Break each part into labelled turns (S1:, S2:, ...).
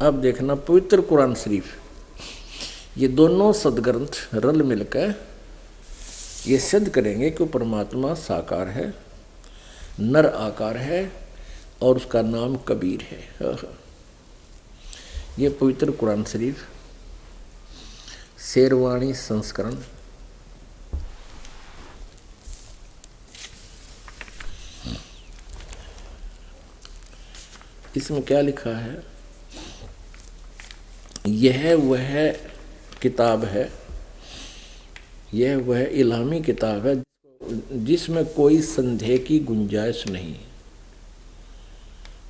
S1: अब देखना पवित्र कुरान शरीफ, ये दोनों सदग्रंथ रल मिलकर ये सिद्ध करेंगे कि परमात्मा साकार है, नर आकार है और उसका नाम कबीर है। ये पवित्र कुरान शरीफ शेरवाणी संस्करण इसमें क्या लिखा है, यह वह किताब है, यह वह इल्हामी किताब है जिसमें कोई संदेह की गुंजाइश नहीं,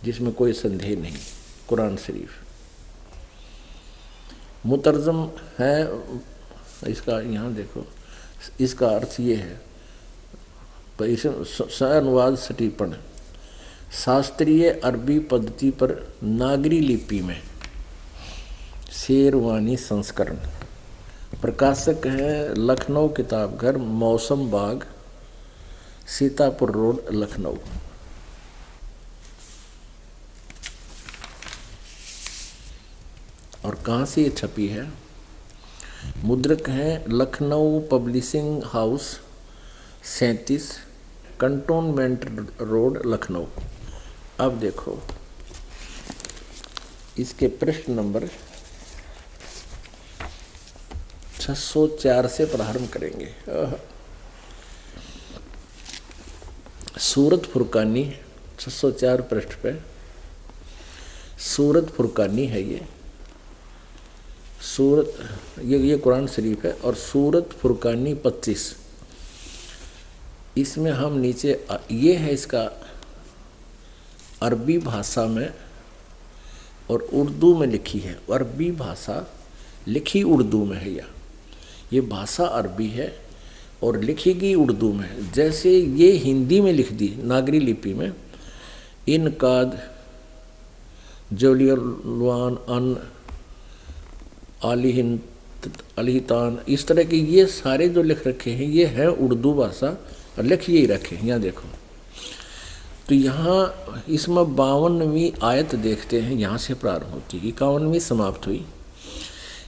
S1: जिसमें कोई संदेह नहीं। कुरान शरीफ मुतरजम है, इसका यहाँ देखो, इसका अर्थ ये है, अनुवाद सटीपन शास्त्रीय अरबी पद्धति पर नागरी लिपि में शेरवानी संस्करण, प्रकाशक है लखनऊ किताब घर, मौसम बाग, सीतापुर रोड, लखनऊ। और कहाँ से ये छपी है, मुद्रक है Lucknow publishing house 37 cantonment road, Lucknow. अब देखो इसके पृष्ठ नंबर 604 से प्रारंभ करेंगे। सूरत फुरकानी 604 पृष्ठ पे सूरत फुरकानी है ये सूरत, ये कुरान शरीफ है। और सूरत फुरकानी 25, इसमें हम नीचे ये है इसका अरबी भाषा में और उर्दू में लिखी है। अरबी भाषा लिखी उर्दू में है, ये भाषा अरबी है और लिखी गई उर्दू में है। जैसे ये हिंदी में लिख दी नागरी लिपि में, इनकाद जलियलवान अन अलिहितान, इस तरह के ये सारे जो लिख रखे हैं ये है उर्दू भाषा और लिख यही रखे हैं। यहाँ देखो तो यहाँ इसमें 52वीं आयत देखते हैं, यहाँ से प्रारंभ होती है, 51वीं समाप्त हुई।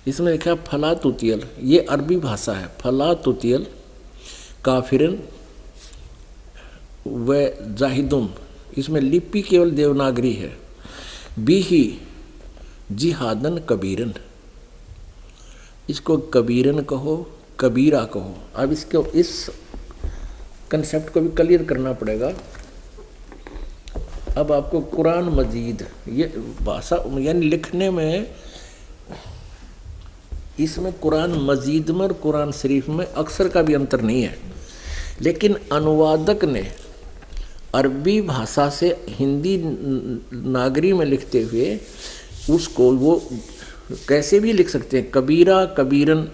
S1: इसमें लिखा फला तुतियल, ये अरबी भाषा है, फला तुतियल काफिरन व जाहिदुम, इसमें लिपि केवल देवनागरी है। बीही जिहादन कबीरन, इसको कबीरन कहो, कबीरा कहो। अब इसको इस कंसेप्ट को भी क्लियर करना पड़ेगा। अब आपको कुरान मजीद ये भाषा यानी लिखने में, इसमें कुरान मजीद में और कुरान शरीफ में अक्षर का भी अंतर नहीं है, लेकिन अनुवादक ने अरबी भाषा से हिंदी नागरी में लिखते हुए उसको वो कैसे भी लिख सकते हैं, कबीरा कबीरन।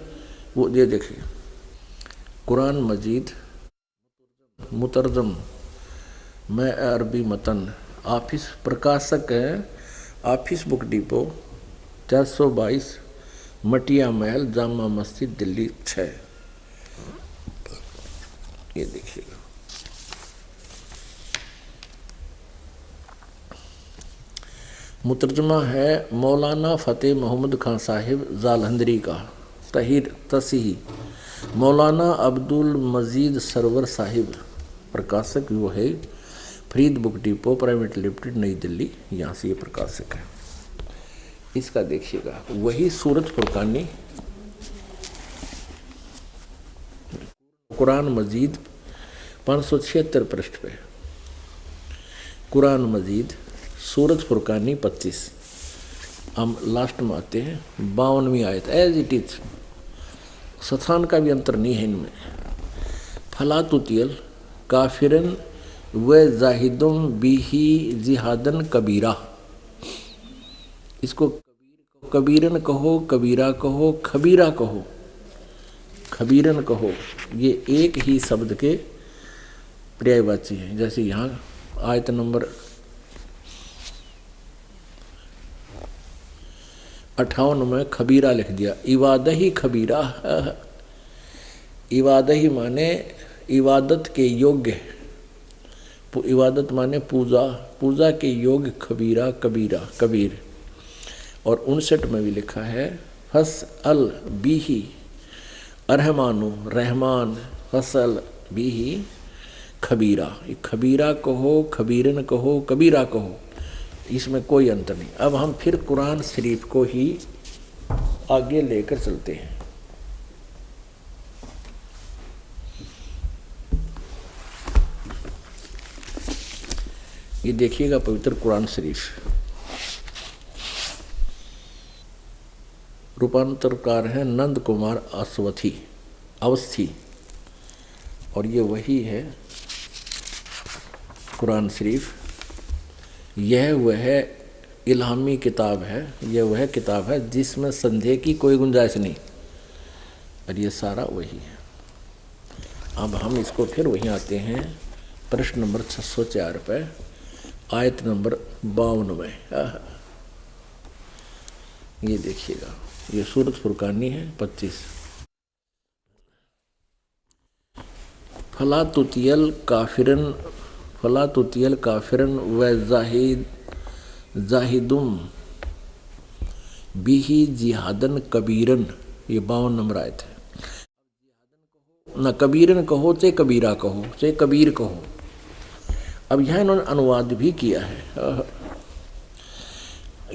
S1: वो ये देखिए कुरान मजीद मुतरजम मैं अरबी मतन, ऑफिस प्रकाशक है ऑफिस बुक डिपो 422 मटिया महल, जामा मस्जिद, दिल्ली 6। ये देखिएगा मुतर्जमा है मौलाना फ़तेह मोहम्मद खान साहिब जालंधरी का, तहीर तसीही मौलाना अब्दुल मजीद सरवर साहिब, प्रकाशक वो है Farid book depot private limited, नई दिल्ली, यहाँ से ये प्रकाशक है। इसका देखिएगा वही सूरत फुरकानी कुरान मजीद 576 पृष्ठ पे, कुरान मजीद सूरत फुरकानी 25। हम लास्ट में आते हैं 52वीं आयत, एज इट इज, स्थान का भी अंतर नहीं है इनमें। फला तुतियल काफिरन व जाहिदुम बिही जिहादन कबीरा, इसको कबीरन कहो, कबीरा कहो, खबीरा कहो, खबीरन कहो, ये एक ही शब्द के पर्यायवाची हैं। जैसे यहाँ आयत नंबर 58 में खबीरा लिख दिया, इबादही खबीरा। इबादही माने इबादत के योग्य, इबादत माने पूजा, पूजा के योग्य, खबीरा कबीरा कबीर। और 59 में भी लिखा है फस अल बीही अरहमानु रहमान फसल बीही खबीरा। खबीरा कहो, खबीरन कहो, कबीरा कहो, इसमें कोई अंतर नहीं। अब हम फिर कुरान शरीफ को ही आगे लेकर चलते हैं। ये देखिएगा पवित्र कुरान शरीफ, रूपांतरकार है नंद कुमार अवस्थी, और ये वही है कुरान शरीफ। यह वह इल्हामी किताब है, यह वह किताब है जिसमें संदेह की कोई गुंजाइश नहीं, और ये सारा वही है। अब हम इसको फिर वहीं आते हैं, प्रश्न नंबर 604 पे, आयत नंबर 52 में। ये देखिएगा, ये सूरत फुरकानी है 25। फला तुतियल काफिरन व जाहिदुम बिही जिहादन कबीरन, ये 52 नंबर आयत है। न कबीरन कहो चाहे कबीरा कहो चाहे कबीर कहो। अब यहाँ इन्होंने अनुवाद भी किया है,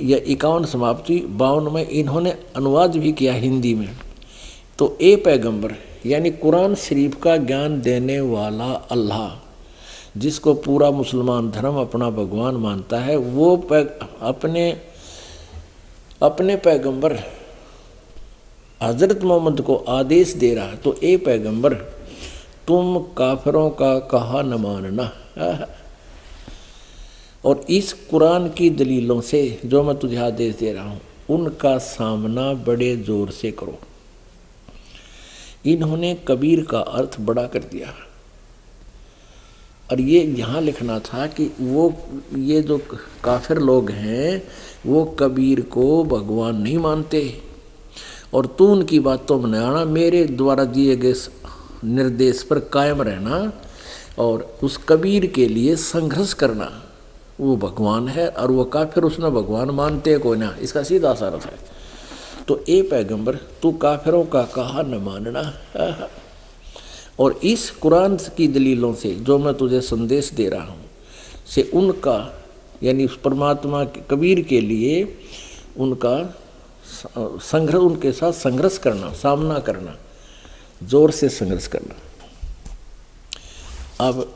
S1: यह 51 समाप्ति 52 में इन्होंने अनुवाद भी किया हिंदी में। तो ए पैगंबर यानी कुरान शरीफ का ज्ञान देने वाला अल्लाह, जिसको पूरा मुसलमान धर्म अपना भगवान मानता है, वो अपने पैगंबर हजरत मोहम्मद को आदेश दे रहा है। तो ए पैगंबर तुम काफिरों का कहा न मानना, और इस कुरान की दलीलों से जो मैं तुझे आदेश दे रहा हूँ उनका सामना बड़े जोर से करो। इन्होंने कबीर का अर्थ बड़ा कर दिया, और ये यहाँ लिखना था कि वो ये जो काफिर लोग हैं वो कबीर को भगवान नहीं मानते, और तू उनकी बातों में नहीं आना, मेरे द्वारा दिए गए निर्देश पर कायम रहना और उस कबीर के लिए संघर्ष करना। वो भगवान है और वो काफिर उसने भगवान मानते कोई ना, इसका सीधा सा अर्थ है। तो ए पैगंबर तू काफिरों का कहा न मानना, और इस कुरान की दलीलों से जो मैं तुझे संदेश दे रहा हूँ से उनका यानी उस परमात्मा के कबीर के लिए उनका संघर्ष, उनके साथ संघर्ष करना, सामना करना, जोर से संघर्ष करना। अब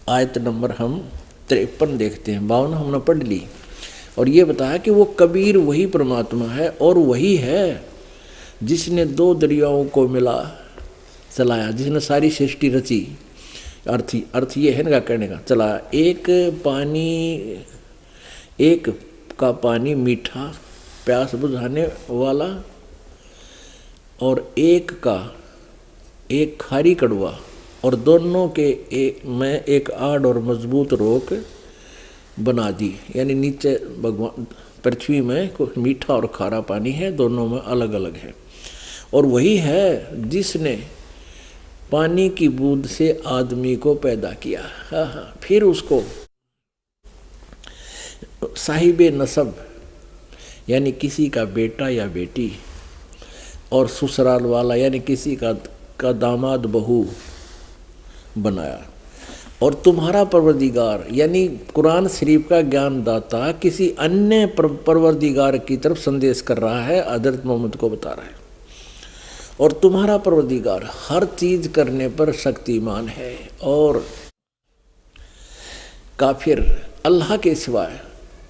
S1: आयत नंबर हम 53 देखते हैं। 52 हमने पढ़ ली, और ये बताया कि वो कबीर वही परमात्मा है और वही है जिसने 2 दरियाओं को मिला चलाया, जिसने सारी सृष्टि रची। अर्थ ये है ना कहने का चलाया, एक का पानी मीठा प्यास बुझाने वाला और एक खारी कड़वा, और दोनों के में एक आड़ और मजबूत रोक बना दी। यानी नीचे भगवान पृथ्वी में मीठा और खारा पानी है, दोनों में अलग अलग है। और वही है जिसने पानी की बूंद से आदमी को पैदा किया, फिर उसको साहिबे नसब यानी किसी का बेटा या बेटी, और ससुराल वाला यानी किसी का दामाद बहू बनाया। और तुम्हारा परवरदिगार यानी कुरान शरीफ का ज्ञानदाता किसी अन्य परवरदिगार की तरफ संदेश कर रहा है, हजरत मोहम्मद को बता रहा है। और तुम्हारा परवरदिगार हर चीज करने पर शक्तिमान है। और काफिर अल्लाह के सिवाय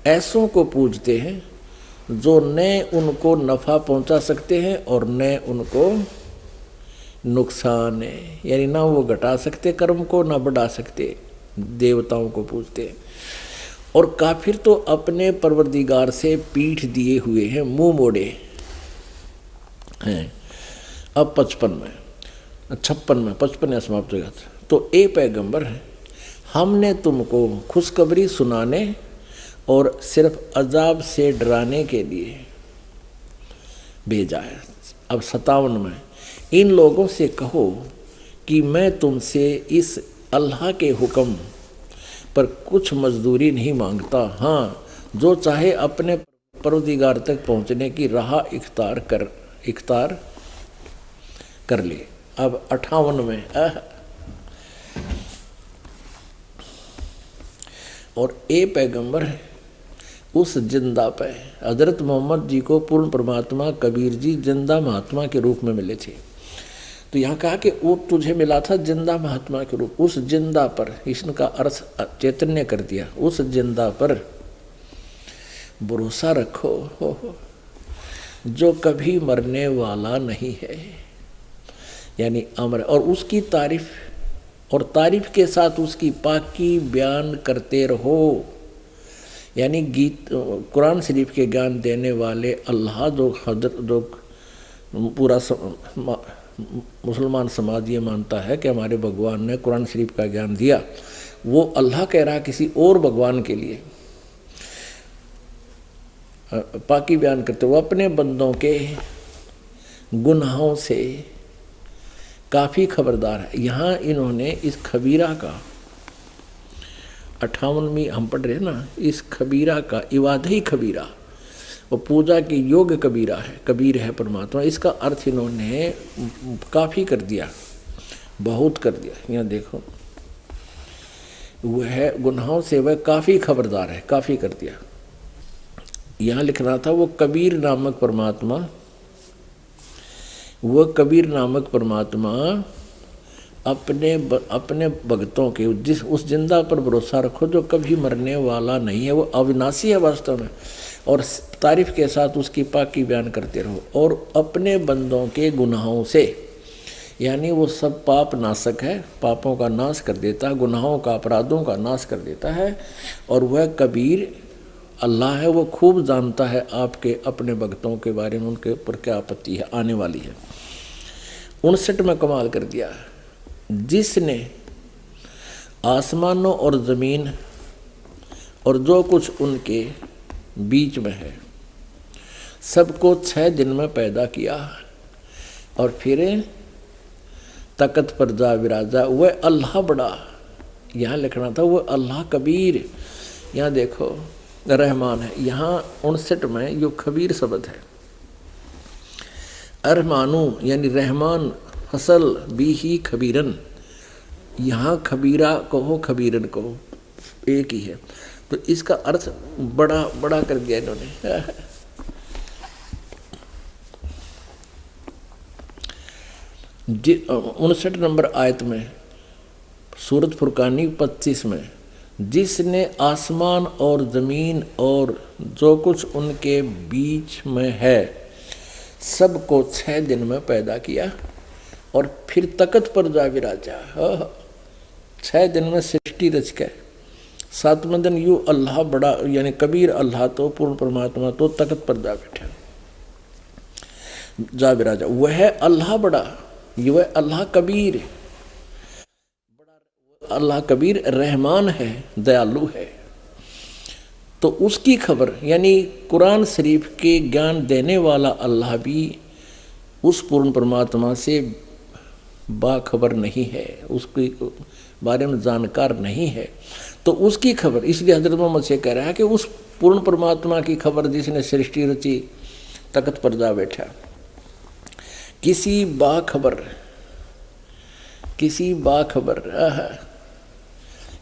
S1: ऐसों को पूजते हैं जो न उनको नफ़ा पहुंचा सकते हैं और न उनको नुकसान है, यानी ना वो घटा सकते कर्म को ना बढ़ा सकते, देवताओं को पूजते हैं। और काफिर तो अपने परवरदिगार से पीठ दिए हुए हैं, मुंह मोड़े हैं। अब 56 समाप्त हो गया। तो ए पैगंबर हमने तुमको खुशखबरी सुनाने और सिर्फ अजाब से डराने के लिए भेजा है। अब 57 में इन लोगों से कहो कि मैं तुमसे इस अल्लाह के हुक्म पर कुछ मजदूरी नहीं मांगता, हाँ जो चाहे अपने परवदिगार तक पहुंचने की राह इख्तार कर ले। अब 58 में और ए पैगंबर उस जिंदा पे हजरत मोहम्मद जी को पूर्ण परमात्मा कबीर जी जिंदा महात्मा के रूप में मिले थे। तो यहाँ कहा कि वो तुझे मिला था जिंदा महात्मा के रूप, उस जिंदा पर, इसने का अर्थ चैतन्य कर दिया, उस जिंदा पर भरोसा रखो हो जो कभी मरने वाला नहीं है, यानी अमर। और उसकी तारीफ, और तारीफ के साथ उसकी पाकी बयान करते रहो, यानी गीत कुरान शरीफ के ज्ञान देने वाले अल्लाह जो हजरत जो पूरा मुसलमान समाज ये मानता है कि हमारे भगवान ने कुरान शरीफ का ज्ञान दिया, वो अल्लाह कह रहा किसी और भगवान के लिए पाकी बयान करते, वो अपने बंदों के गुनाहों से काफ़ी खबरदार है। यहाँ इन्होंने इस खबीरा का 58वीं हम पढ़ रहे हैं ना, इस खबीरा का इवादही खबीरा, वो पूजा की योग कबीरा है, कबीर है परमात्मा, इसका अर्थ इन्होंने काफ़ी कर दिया, बहुत कर दिया। यहाँ देखो वह गुनाहों से वह काफ़ी खबरदार है, काफ़ी कर दिया। यहाँ लिखना था वो कबीर नामक परमात्मा, वह कबीर नामक परमात्मा अपने भक्तों के उस जिंदा पर भरोसा रखो जो कभी मरने वाला नहीं है, वो अविनाशी है वास्तव में, और तारीफ के साथ उसकी पाकी बयान करते रहो। और अपने बंदों के गुनाहों से, यानी वो सब पाप नाशक है, पापों का नाश कर देता है, गुनाहों का अपराधों का नाश कर देता है। और वह कबीर अल्लाह है, वो खूब जानता है आपके अपने भक्तों के बारे में, उनके ऊपर क्या आपत्ति है आने वाली है। 59 में कमाल कर दिया, जिसने आसमानों और ज़मीन और जो कुछ उनके बीच में है सबको 6 दिन में पैदा किया और फिर तकत पर जा विराजा, वह अल्लाह बड़ा, यहाँ लिखना था वह अल्लाह कबीर। यहाँ देखो रहमान है, यहाँ 59 में यो खबीर शब्द है। अरमानू यानी रहमान फसल भी ही खबीरन, यहाँ खबीरा कहो खबीरन कहो एक ही है, तो इसका अर्थ बड़ा बड़ा कर दिया इन्होंने। 59 नंबर आयत में सूरत फुरकानी 25 में, जिसने आसमान और ज़मीन और जो कुछ उनके बीच में है सबको 6 दिन में पैदा किया और फिर तकत पर जा विराजा। 6 दिन में सृष्टि रच के 7वें दिन यू अल्लाह बड़ा, यानी कबीर अल्लाह तो पूर्ण परमात्मा तो तकत पर जा बैठा, जा विराजा। वह अल्लाह बड़ा, वह अल्लाह कबीर, अल्लाह कबीर रहमान है, दयालु है। तो उसकी खबर, यानी कुरान शरीफ के ज्ञान देने वाला अल्लाह भी उस पूर्ण परमात्मा से बाखबर नहीं है, उसके बारे में जानकार नहीं है। तो उसकी खबर, इसलिए हजरत मोहम्मद से कह रहा है कि उस पूर्ण परमात्मा की खबर जिसने सृष्टि रची, तकत पर जा बैठा, किसी बाखबर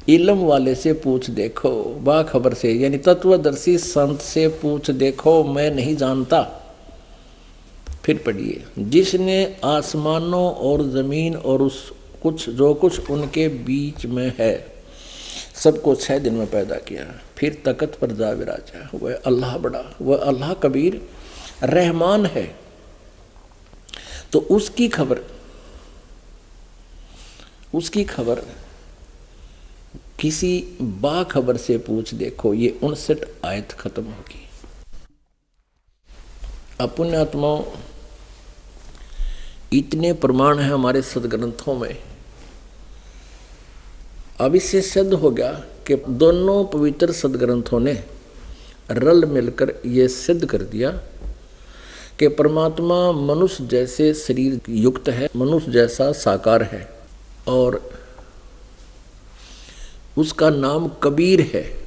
S1: इल्म वाले से पूछ देखो, बाखबर से यानी तत्वदर्शी संत से पूछ देखो, मैं नहीं जानता। फिर पढ़िए, जिसने आसमानों और ज़मीन और उस कुछ जो कुछ उनके बीच में है सबको 6 दिन में पैदा किया, फिर तकत पर जा विराजा। वह अल्लाह बड़ा, वह अल्लाह कबीर रहमान है। तो उसकी खबर किसी बाखबर से पूछ देखो, ये 59 आयत खत्म होगी। अपुण्यात्माओं, इतने प्रमाण है हमारे सदग्रंथों में, अब इससे सिद्ध हो गया कि दोनों पवित्र सदग्रंथों ने रल मिलकर ये सिद्ध कर दिया कि परमात्मा मनुष्य जैसे शरीर युक्त है, मनुष्य जैसा साकार है और उसका नाम कबीर है।